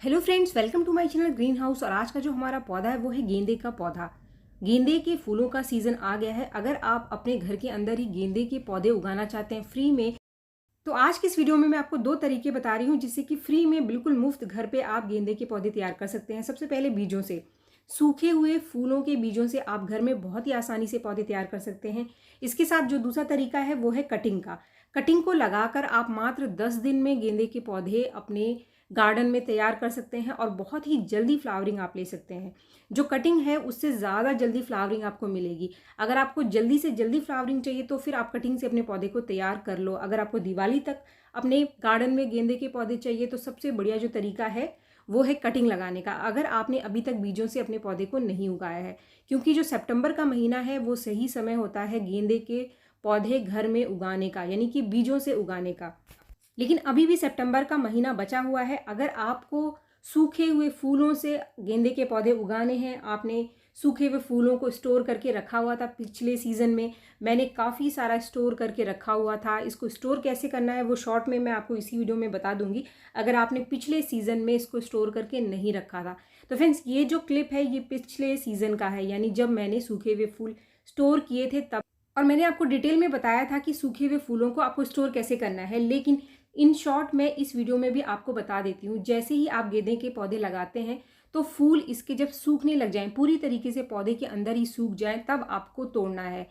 Hello friends, welcome to my channel green house. और आज का जो हमारा पौधा है वो है गेंदे का पौधा। गेंदे के फूलों का सीजन आ गया है। अगर आप अपने घर के अंदर ही गेंदे के पौधे उगाना चाहते हैं फ्री में, तो आज की इस वीडियो में मैं आपको दो तरीके बता रही हूँ जिससे कि फ्री में बिल्कुल मुफ्त घर पे आप गेंदे के पौधे तैयार कर सकते हैं। सबसे पहले बीजों से, सूखे हुए फूलों के बीजों से आप घर में बहुत ही आसानी से पौधे तैयार कर सकते हैं। इसके साथ जो दूसरा तरीका है वो है कटिंग का। कटिंग को लगाकर आप मात्र 10 दिन में गेंदे के पौधे अपने गार्डन में तैयार कर सकते हैं और बहुत ही जल्दी फ्लावरिंग आप ले सकते हैं। जो कटिंग है उससे ज़्यादा जल्दी फ्लावरिंग आपको मिलेगी। अगर आपको जल्दी से जल्दी फ्लावरिंग चाहिए तो फिर आप कटिंग से अपने पौधे को तैयार कर लो। अगर आपको दिवाली तक अपने गार्डन में गेंदे के पौधे चाहिए तो सबसे बढ़िया जो तरीका है वो है कटिंग लगाने का, अगर आपने अभी तक बीजों से अपने पौधे को नहीं उगाया है। क्योंकि जो सितंबर का महीना है वो सही समय होता है गेंदे के पौधे घर में उगाने का, यानी कि बीजों से उगाने का। लेकिन अभी भी सितंबर का महीना बचा हुआ है। अगर आपको सूखे हुए फूलों से गेंदे के पौधे उगाने हैं, आपने सूखे हुए फूलों को स्टोर करके रखा हुआ था पिछले सीज़न में, मैंने काफ़ी सारा स्टोर करके रखा हुआ था। इसको स्टोर कैसे करना है वो शॉर्ट में मैं आपको इसी वीडियो में बता दूंगी, अगर आपने पिछले सीज़न में इसको स्टोर करके नहीं रखा था। तो फ्रेंड्स, ये जो क्लिप है ये पिछले सीज़न का है, यानी जब मैंने सूखे हुए फूल स्टोर किए थे तब। और मैंने आपको डिटेल में बताया था कि सूखे हुए फूलों को आपको स्टोर कैसे करना है। लेकिन इन शॉर्ट मैं इस वीडियो में भी आपको बता देती हूँ, जैसे ही आप गेंदे के पौधे लगाते हैं तो फूल इसके जब सूखने लग जाएं, पूरी तरीके से पौधे के अंदर ही सूख जाएं, तब आपको तोड़ना है।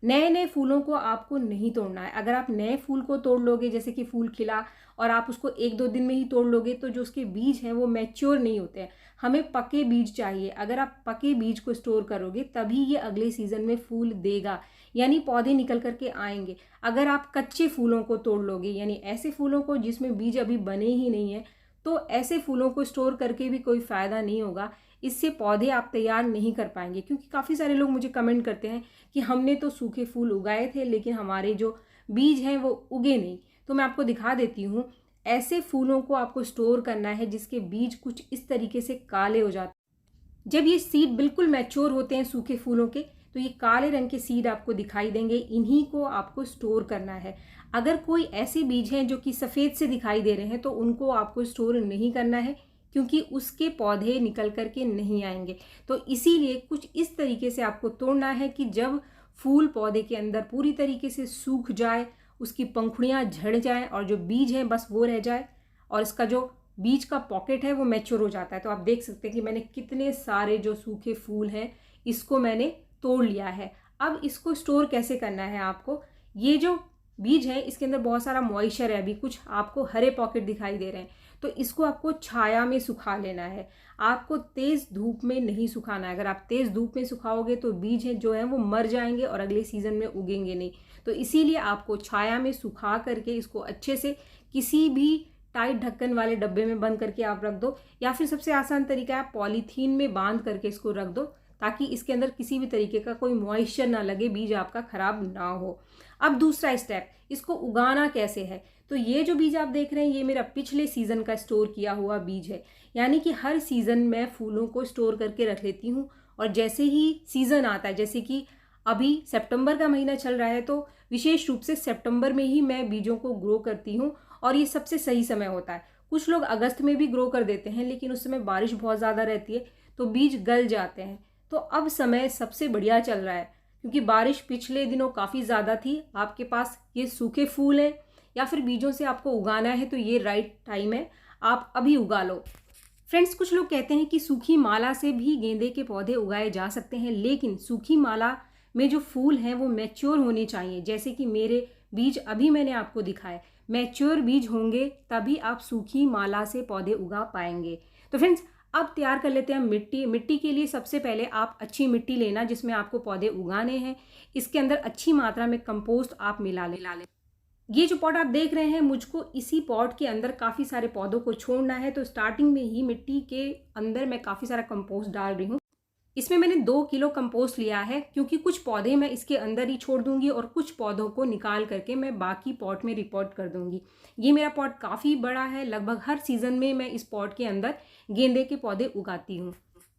नए नए फूलों को आपको नहीं तोड़ना है। अगर आप नए फूल को तोड़ लोगे, जैसे कि फूल खिला और आप उसको एक दो दिन में ही तोड़ लोगे, तो जो उसके बीज हैं वो मैच्योर नहीं होते हैं। हमें पके बीज चाहिए। अगर आप पके बीज को स्टोर करोगे तभी ये अगले सीजन में फूल देगा, यानी पौधे निकल करके आएंगे। अगर आप कच्चे फूलों को तोड़ लोगे, यानी ऐसे फूलों को जिसमें बीज अभी बने ही नहीं है, तो ऐसे फूलों को स्टोर करके भी कोई फ़ायदा नहीं होगा। इससे पौधे आप तैयार नहीं कर पाएंगे। क्योंकि काफ़ी सारे लोग मुझे कमेंट करते हैं कि हमने तो सूखे फूल उगाए थे लेकिन हमारे जो बीज हैं वो उगे नहीं। तो मैं आपको दिखा देती हूँ। ऐसे फूलों को आपको स्टोर करना है जिसके बीज कुछ इस तरीके से काले हो जाते हैं। जब ये सीड बिल्कुल मैच्योर होते हैं सूखे फूलों के, तो ये काले रंग के सीड आपको दिखाई देंगे। इन्हीं को आपको स्टोर करना है। अगर कोई ऐसे बीज हैं जो कि सफ़ेद से दिखाई दे रहे हैं तो उनको आपको स्टोर नहीं करना है, क्योंकि उसके पौधे निकल करके नहीं आएंगे। तो इसीलिए कुछ इस तरीके से आपको तोड़ना है कि जब फूल पौधे के अंदर पूरी तरीके से सूख जाए, उसकी पंखुड़ियाँ झड़ जाएं और जो बीज हैं बस वो रह जाए, और इसका जो बीज का पॉकेट है वो मैच्योर हो जाता है। तो आप देख सकते हैं कि मैंने कितने सारे जो सूखे फूल हैं इसको मैंने तोड़ लिया है। अब इसको स्टोर कैसे करना है आपको, ये जो बीज है इसके अंदर बहुत सारा मॉइस्चर है, अभी कुछ आपको हरे पॉकेट दिखाई दे रहे हैं, तो इसको आपको छाया में सुखा लेना है। आपको तेज़ धूप में नहीं सुखाना है। अगर आप तेज़ धूप में सुखाओगे तो बीज है जो है वो मर जाएंगे और अगले सीज़न में उगेंगे नहीं। तो इसीलिए आपको छाया में सुखा करके इसको अच्छे से किसी भी टाइट ढक्कन वाले डब्बे में बंद करके आप रख दो, या फिर सबसे आसान तरीका है पॉलीथीन में बांध करके इसको रख दो, ताकि इसके अंदर किसी भी तरीके का कोई मॉइस्चर ना लगे, बीज आपका खराब ना हो। अब दूसरा स्टेप, इसको उगाना कैसे है। तो ये जो बीज आप देख रहे हैं ये मेरा पिछले सीज़न का स्टोर किया हुआ बीज है। यानी कि हर सीज़न मैं फूलों को स्टोर करके रख लेती हूँ, और जैसे ही सीज़न आता है, जैसे कि अभी सितंबर का महीना चल रहा है, तो विशेष रूप से सितंबर में ही मैं बीजों को ग्रो करती हूँ, और ये सबसे सही समय होता है। कुछ लोग अगस्त में भी ग्रो कर देते हैं, लेकिन उस समय बारिश बहुत ज़्यादा रहती है तो बीज गल जाते हैं। तो अब समय सबसे बढ़िया चल रहा है, क्योंकि बारिश पिछले दिनों काफ़ी ज़्यादा थी। आपके पास ये सूखे फूल हैं या फिर बीजों से आपको उगाना है, तो ये राइट टाइम है, आप अभी उगा लो। फ्रेंड्स, कुछ लोग कहते हैं कि सूखी माला से भी गेंदे के पौधे उगाए जा सकते हैं, लेकिन सूखी माला में जो फूल हैं वो मैच्योर होने चाहिए। जैसे कि मेरे बीज अभी मैंने आपको दिखाए, मैच्योर बीज होंगे तभी आप सूखी माला से पौधे उगा पाएंगे। तो फ्रेंड्स, अब तैयार कर लेते हैं मिट्टी। मिट्टी के लिए सबसे पहले आप अच्छी मिट्टी लेना जिसमें आपको पौधे उगाने हैं। इसके अंदर अच्छी मात्रा में कंपोस्ट आप मिला लें। ये जो पॉट आप देख रहे हैं, मुझको इसी पॉट के अंदर काफ़ी सारे पौधों को छोड़ना है। तो स्टार्टिंग में ही मिट्टी के अंदर मैं काफ़ी सारा कंपोस्ट डाल रही हूँ। इसमें मैंने 2 किलो कंपोस्ट लिया है, क्योंकि कुछ पौधे मैं इसके अंदर ही छोड़ दूंगी और कुछ पौधों को निकाल करके मैं बाकी पॉट में रिपोर्ट कर दूंगी। ये मेरा पॉट काफ़ी बड़ा है, लगभग हर सीज़न में मैं इस पॉट के अंदर गेंदे के पौधे उगाती हूँ।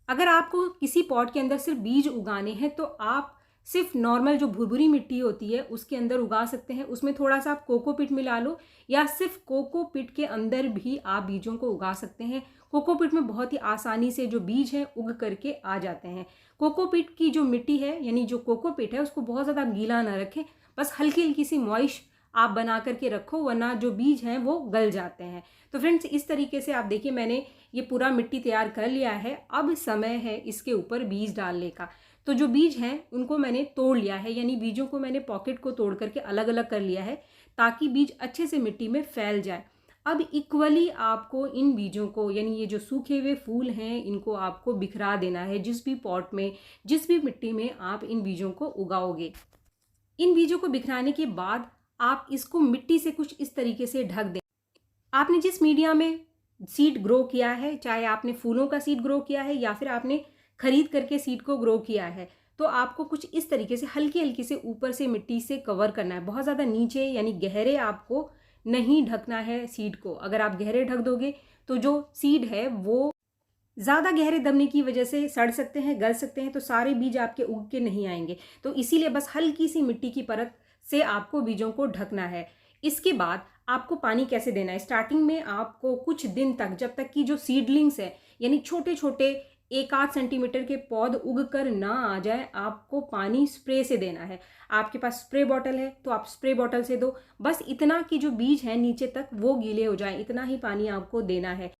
अगर आपको किसी पॉट के अंदर सिर्फ बीज उगाने हैं तो आप सिर्फ नॉर्मल जो भुरभुरी मिट्टी होती है उसके अंदर उगा सकते हैं। उसमें थोड़ा सा आप कोकोपीट मिला लो या सिर्फ कोकोपीट के अंदर भी आप बीजों को उगा सकते हैं। कोकोपीट में बहुत ही आसानी से जो बीज हैं उग करके आ जाते हैं। कोकोपीट की जो मिट्टी है यानी जो कोकोपीट है उसको बहुत ज़्यादा गीला ना रखें, बस हल्की हल्की सी मॉइश आप बना करके रखो, वरना जो बीज हैं वो गल जाते हैं। तो फ्रेंड्स, इस तरीके से आप देखिए मैंने ये पूरा मिट्टी तैयार कर लिया है। अब समय है इसके ऊपर बीज डालने का। तो जो बीज हैं उनको मैंने तोड़ लिया है, यानी बीजों को मैंने पॉकेट को तोड़ करके अलग अलग कर लिया है ताकि बीज अच्छे से मिट्टी में फैल जाए। अब इक्वली आपको इन बीजों को, यानी ये जो सूखे हुए फूल हैं, इनको आपको बिखरा देना है जिस भी पॉट में, जिस भी मिट्टी में आप इन बीजों को उगाओगे। इन बीजों को बिखराने के बाद आप इसको मिट्टी से कुछ इस तरीके से ढक दें। आपने जिस मीडिया में सीड ग्रो किया है, चाहे आपने फूलों का सीड ग्रो किया है या फिर आपने खरीद करके सीड को ग्रो किया है, तो आपको कुछ इस तरीके से हल्की हल्की से ऊपर से मिट्टी से कवर करना है। बहुत ज़्यादा नीचे यानी गहरे आपको नहीं ढकना है सीड को। अगर आप गहरे ढक दोगे तो जो सीड है वो ज़्यादा गहरे दबने की वजह से सड़ सकते हैं, गल सकते हैं, तो सारे बीज आपके उग के नहीं आएंगे। तो इसीलिए बस हल्की सी मिट्टी की परत से आपको बीजों को ढकना है। इसके बाद आपको पानी कैसे देना है? स्टार्टिंग में आपको कुछ दिन तक, जब तक कि जो सीडलिंग्स है यानी छोटे छोटे 1-8 सेंटीमीटर के पौध उग कर ना आ जाए, आपको पानी स्प्रे से देना है। आपके पास स्प्रे बॉटल है तो आप स्प्रे बॉटल से दो, बस इतना कि जो बीज हैं नीचे तक वो गीले हो जाएं, इतना ही पानी आपको देना है।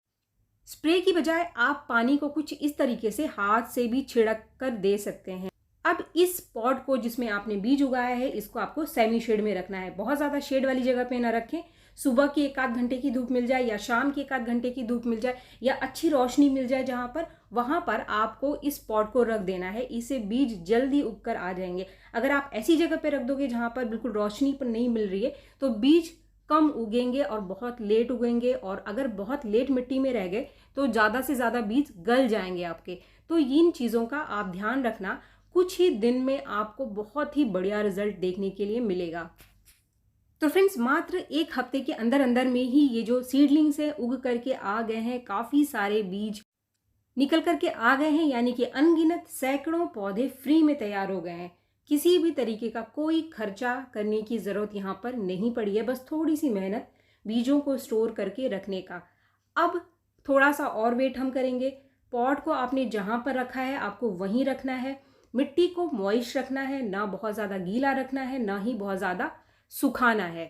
स्प्रे की बजाय आप पानी को कुछ इस तरीके से हाथ से भी छिड़क कर दे सकते हैं। अब इस पॉट को जिसमें आपने बीज उगाया है, इसको आपको सेमी शेड में रखना है। बहुत ज़्यादा शेड वाली जगह पे ना रखें। सुबह की 1-8 घंटे की धूप मिल जाए या शाम की 1-8 घंटे की धूप मिल जाए या अच्छी रोशनी मिल जाए जहाँ पर, वहाँ पर आपको इस पॉट को रख देना है। इससे बीज जल्दी उग कर आ जाएंगे। अगर आप ऐसी जगह पे रख दोगे जहाँ पर बिल्कुल रोशनी पर नहीं मिल रही है तो बीज कम उगेंगे और बहुत लेट उगेंगे, और अगर बहुत लेट मिट्टी में रह गए तो ज़्यादा से ज़्यादा बीज गल जाएंगे आपके। तो इन चीज़ों का आप ध्यान रखना। कुछ ही दिन में आपको बहुत ही बढ़िया रिजल्ट देखने के लिए मिलेगा। तो फ्रेंड्स, मात्र 1 हफ्ते के अंदर अंदर में ही ये जो सीडलिंग्स है उग करके आ गए हैं, काफ़ी सारे बीज निकल करके आ गए हैं, यानी कि अनगिनत सैकड़ों पौधे फ्री में तैयार हो गए हैं। किसी भी तरीके का कोई खर्चा करने की ज़रूरत यहाँ पर नहीं पड़ी है, बस थोड़ी सी मेहनत बीजों को स्टोर करके रखने का। अब थोड़ा सा और वेट हम करेंगे। पॉट को आपने जहाँ पर रखा है आपको वहीं रखना है। मिट्टी को मॉइस्ट रखना है, ना बहुत ज़्यादा गीला रखना है, ना ही बहुत ज़्यादा सुखाना है।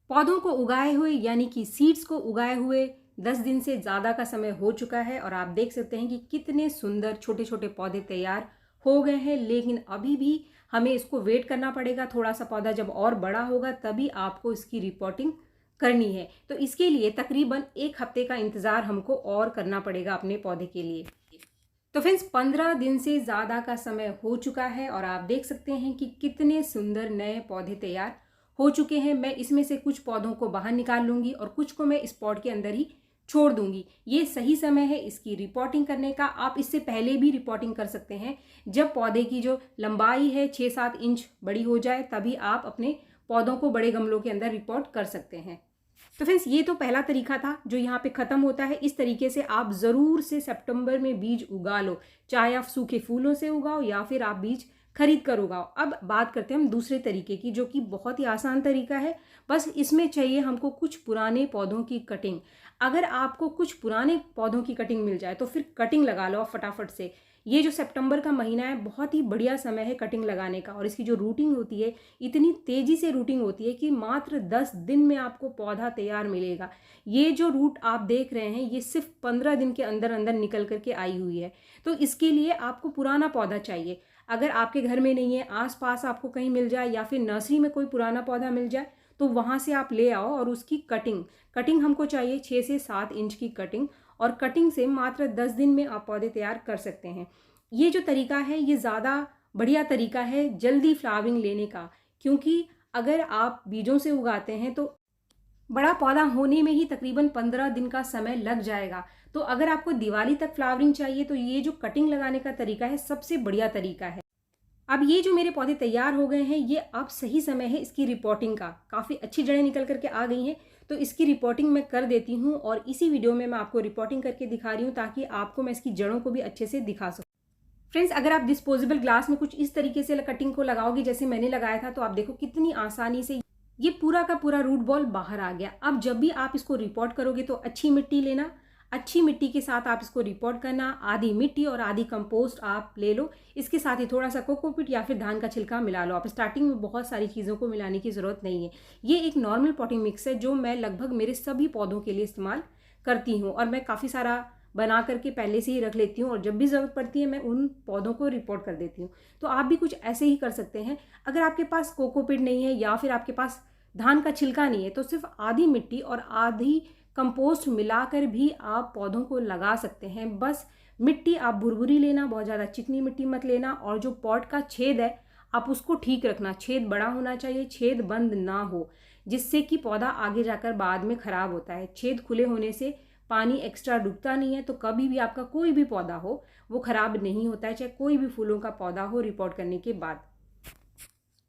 पौधों को उगाए हुए यानी कि सीड्स को उगाए हुए 10 दिन से ज़्यादा का समय हो चुका है, और आप देख सकते हैं कि कितने सुंदर छोटे छोटे पौधे तैयार हो गए हैं। लेकिन अभी भी हमें इसको वेट करना पड़ेगा। थोड़ा सा पौधा जब और बड़ा होगा तभी आपको इसकी रिपोर्टिंग करनी है। तो इसके लिए तकरीबन 1 हफ्ते का इंतज़ार हमको और करना पड़ेगा अपने पौधे के लिए। तो फ्रेंड्स, 15 दिन से ज़्यादा का समय हो चुका है और आप देख सकते हैं कि कितने सुंदर नए पौधे तैयार हो चुके हैं। मैं इसमें से कुछ पौधों को बाहर निकाल लूँगी और कुछ को मैं इस पॉट के अंदर ही छोड़ दूंगी। ये सही समय है इसकी रिपोर्टिंग करने का। आप इससे पहले भी रिपोर्टिंग कर सकते हैं। जब पौधे की जो लंबाई है 6-7 इंच बड़ी हो जाए तभी आप अपने पौधों को बड़े गमलों के अंदर रिपोर्ट कर सकते हैं। तो फ्रेंड्स, ये तो पहला तरीका था जो यहाँ पे ख़त्म होता है। इस तरीके से आप ज़रूर से सितंबर में बीज उगा लो, चाहे आप सूखे फूलों से उगाओ या फिर आप बीज खरीद कर उगाओ। अब बात करते हैं हम दूसरे तरीके की, जो कि बहुत ही आसान तरीका है। बस इसमें चाहिए हमको कुछ पुराने पौधों की कटिंग। अगर आपको कुछ पुराने पौधों की कटिंग मिल जाए तो फिर कटिंग लगा लो फटाफट से। ये जो सितंबर का महीना है बहुत ही बढ़िया समय है कटिंग लगाने का, और इसकी जो रूटिंग होती है इतनी तेज़ी से रूटिंग होती है कि मात्र 10 दिन में आपको पौधा तैयार मिलेगा। ये जो रूट आप देख रहे हैं ये सिर्फ 15 दिन के अंदर अंदर निकल करके आई हुई है। तो इसके लिए आपको पुराना पौधा चाहिए। अगर आपके घर में नहीं है, आसपास आपको कहीं मिल जाए या फिर नर्सरी में कोई पुराना पौधा मिल जाए तो वहाँ से आप ले आओ, और उसकी कटिंग हमको चाहिए 6 से 7 इंच की कटिंग, और कटिंग से मात्र 10 दिन में आप पौधे तैयार कर सकते हैं। ये जो तरीका है ये ज़्यादा बढ़िया तरीका है जल्दी फ्लावरिंग लेने का, क्योंकि अगर आप बीजों से उगाते हैं तो बड़ा पौधा होने में ही तकरीबन 15 दिन का समय लग जाएगा। तो अगर आपको दिवाली तक फ्लावरिंग चाहिए तो ये जो कटिंग लगाने का तरीका है सबसे बढ़िया तरीका है। अब ये जो मेरे पौधे तैयार हो गए हैं ये अब सही समय है इसकी रिपोर्टिंग का। काफ़ी अच्छी जड़ें निकल करके आ गई हैं, तो इसकी रिपोर्टिंग मैं कर देती हूँ, और इसी वीडियो में मैं आपको रिपोर्टिंग करके दिखा रही हूँ ताकि आपको मैं इसकी जड़ों को भी अच्छे से दिखा सकूँ। फ्रेंड्स, अगर आप डिस्पोजेबल ग्लास में कुछ इस तरीके से कटिंग को लगाओगे जैसे मैंने लगाया था, तो आप देखो कितनी आसानी से ये पूरा का पूरा रूट बॉल बाहर आ गया। अब जब भी आप इसको रिपोर्ट करोगे तो अच्छी मिट्टी लेना, अच्छी मिट्टी के साथ आप इसको रिपोर्ट करना। आधी मिट्टी और आधी कंपोस्ट आप ले लो, इसके साथ ही थोड़ा सा कोकोपीट या फिर धान का छिलका मिला लो। आप स्टार्टिंग में बहुत सारी चीज़ों को मिलाने की ज़रूरत नहीं है। ये एक नॉर्मल पॉटिंग मिक्स है जो मैं लगभग मेरे सभी पौधों के लिए इस्तेमाल करती हूँ, और मैं काफ़ी सारा बना करके पहले से ही रख लेती हूँ, और जब भी ज़रूरत पड़ती है मैं उन पौधों को रिपोर्ट कर देती हूँ। तो आप भी कुछ ऐसे ही कर सकते हैं। अगर आपके पास कोकोपीट नहीं है या फिर आपके पास धान का छिलका नहीं है, तो सिर्फ आधी मिट्टी और आधी कंपोस्ट मिलाकर भी आप पौधों को लगा सकते हैं। बस मिट्टी आप भुरभुरी लेना, बहुत ज़्यादा चिकनी मिट्टी मत लेना, और जो पॉट का छेद है आप उसको ठीक रखना। छेद बड़ा होना चाहिए, छेद बंद ना हो, जिससे कि पौधा आगे जाकर बाद में ख़राब होता है। छेद खुले होने से पानी एक्स्ट्रा डूबता नहीं है, तो कभी भी आपका कोई भी पौधा हो वो ख़राब नहीं होता है, चाहे कोई भी फूलों का पौधा हो रिपोर्ट करने के बाद।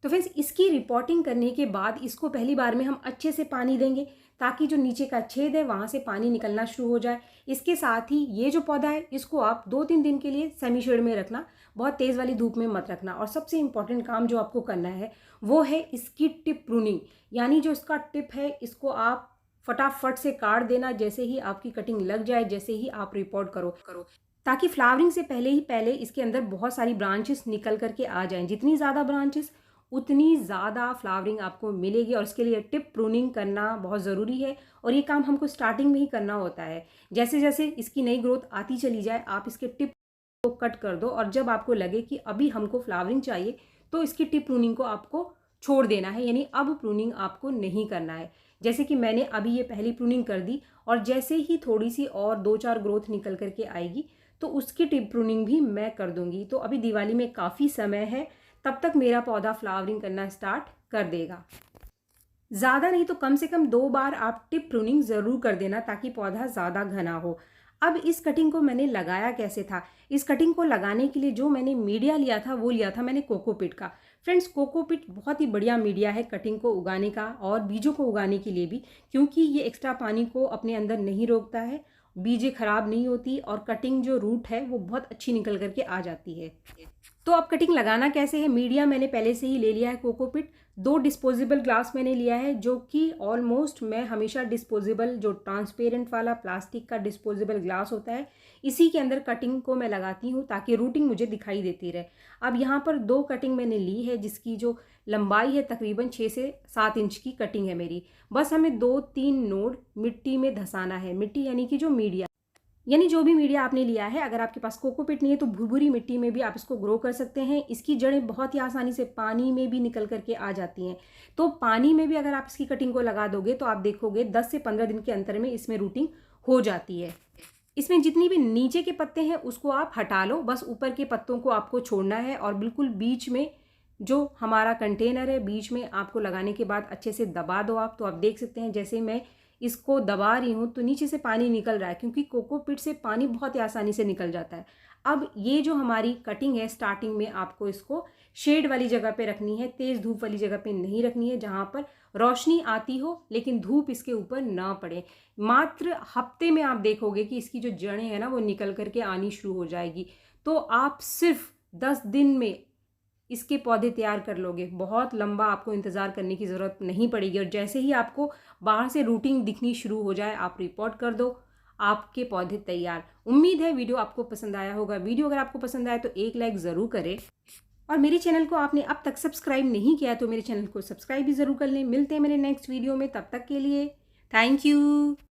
तो फ्रेंड्स, इसकी रिपोर्टिंग करने के बाद इसको पहली बार में हम अच्छे से पानी देंगे, ताकि जो नीचे का छेद है वहाँ से पानी निकलना शुरू हो जाए। इसके साथ ही ये जो पौधा है इसको आप 2-3 दिन के लिए सेमी शेड में रखना, बहुत तेज़ वाली धूप में मत रखना। और सबसे इम्पॉर्टेंट काम जो आपको करना है वो है इसकी टिप प्रूनिंग, यानी जो इसका टिप है इसको आप फटाफट से काट देना जैसे ही आपकी कटिंग लग जाए, जैसे ही आप रिपोर्ट करो, ताकि फ्लावरिंग से पहले इसके अंदर बहुत सारी ब्रांचेस निकल करके आ जाएं। जितनी ज़्यादा ब्रांचेस उतनी ज़्यादा फ्लावरिंग आपको मिलेगी, और इसके लिए टिप प्रूनिंग करना बहुत ज़रूरी है, और ये काम हमको स्टार्टिंग में ही करना होता है। जैसे जैसे इसकी नई ग्रोथ आती चली जाए आप इसके टिप को कट कर दो, और जब आपको लगे कि अभी हमको फ्लावरिंग चाहिए तो इसकी टिप प्रूनिंग को आपको छोड़ देना है, यानी अब प्रूनिंग आपको नहीं करना है। जैसे कि मैंने अभी ये पहली प्रूनिंग कर दी, और जैसे ही थोड़ी सी और 2-4 ग्रोथ निकल करके आएगी तो उसकी टिप प्रूनिंग भी मैं कर दूंगी। तो अभी दिवाली में काफ़ी समय है, तब तक मेरा पौधा फ्लावरिंग करना स्टार्ट कर देगा। ज़्यादा नहीं तो कम से कम 2 बार आप टिप प्रूनिंग ज़रूर कर देना, ताकि पौधा ज़्यादा घना हो। अब इस कटिंग को मैंने लगाया कैसे था? इस कटिंग को लगाने के लिए जो मैंने मीडिया लिया था वो लिया था मैंने कोकोपीट का। फ्रेंड्स, कोकोपीट बहुत ही बढ़िया मीडिया है कटिंग को उगाने का और बीजों को उगाने के लिए भी, क्योंकि ये एक्स्ट्रा पानी को अपने अंदर नहीं रोकता है, बीजें खराब नहीं होती, और कटिंग जो रूट है वो बहुत अच्छी निकल करके आ जाती है। तो अब कटिंग लगाना कैसे है? मीडिया मैंने पहले से ही ले लिया है कोकोपीट। 2 डिस्पोजेबल ग्लास मैंने लिया है, जो कि ऑलमोस्ट मैं हमेशा डिस्पोजेबल, जो ट्रांसपेरेंट वाला प्लास्टिक का डिस्पोजेबल ग्लास होता है, इसी के अंदर कटिंग को मैं लगाती हूँ, ताकि रूटिंग मुझे दिखाई देती रहे। अब यहाँ पर 2 कटिंग मैंने ली है, जिसकी जो लंबाई है तकरीबन 6 से 7 इंच की कटिंग है मेरी। बस हमें 2-3 नोड मिट्टी में धंसाना है। मिट्टी यानी कि जो मीडिया, यानी जो भी मीडिया आपने लिया है, अगर आपके पास कोकोपीट नहीं है तो भुरभुरी मिट्टी में भी आप इसको ग्रो कर सकते हैं। इसकी जड़ें बहुत ही आसानी से पानी में भी निकल करके आ जाती हैं, तो पानी में भी अगर आप इसकी कटिंग को लगा दोगे तो आप देखोगे 10 से 15 दिन के अंतर में इसमें रूटिंग हो जाती है। इसमें जितनी भी नीचे के पत्ते हैं उसको आप हटा लो, बस ऊपर के पत्तों को आपको छोड़ना है, और बिल्कुल बीच में जो हमारा कंटेनर है बीच में आपको लगाने के बाद अच्छे से दबा दो आप। तो आप देख सकते हैं जैसे मैं इसको दबा रही हूँ तो नीचे से पानी निकल रहा है, क्योंकि कोकोपीट से पानी बहुत ही आसानी से निकल जाता है। अब ये जो हमारी कटिंग है, स्टार्टिंग में आपको इसको शेड वाली जगह पे रखनी है, तेज़ धूप वाली जगह पे नहीं रखनी है, जहाँ पर रोशनी आती हो लेकिन धूप इसके ऊपर ना पड़े। मात्र हफ्ते में आप देखोगे कि इसकी जो जड़ें हैं ना वो निकल करके आनी शुरू हो जाएगी। तो आप सिर्फ 10 दिन में इसके पौधे तैयार कर लोगे, बहुत लंबा आपको इंतज़ार करने की ज़रूरत नहीं पड़ेगी। और जैसे ही आपको बाहर से रूटिंग दिखनी शुरू हो जाए आप रिपोर्ट कर दो, आपके पौधे तैयार। उम्मीद है वीडियो आपको पसंद आया होगा। वीडियो अगर आपको पसंद आए तो एक लाइक ज़रूर करें, और मेरे चैनल को आपने अब तक सब्सक्राइब नहीं किया तो मेरे चैनल को सब्सक्राइब भी ज़रूर कर लें। मिलते हैं मेरे नेक्स्ट वीडियो में, तब तक के लिए थैंक यू।